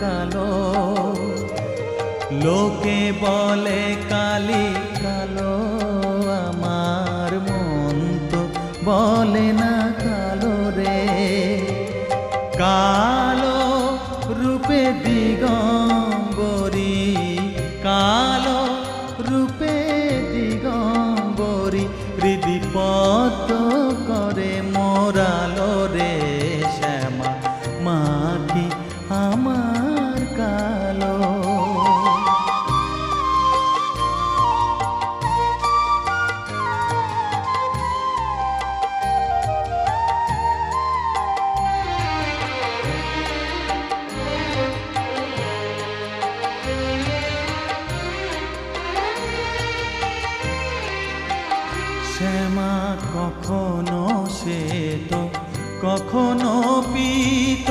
কালো। লোকে বলে কালি কালো, আমার মন তো বলে না কালো রে। কালো রূপে দিগম্বরী, কালো রূপে দিগম্বরী, হৃদিপত করে মোরালো রে শ্যামা, মা কি আমার কালো। শ্যামা কখনো শ্বেত, কখনো পীত,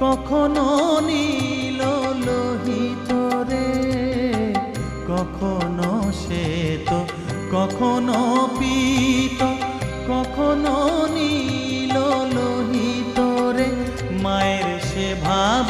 কখনো নীল লোহিত রে। কখনো শ্বেত, কখনো পীত, কখনো নীল লোহিত রে। মায়ের সে ভাব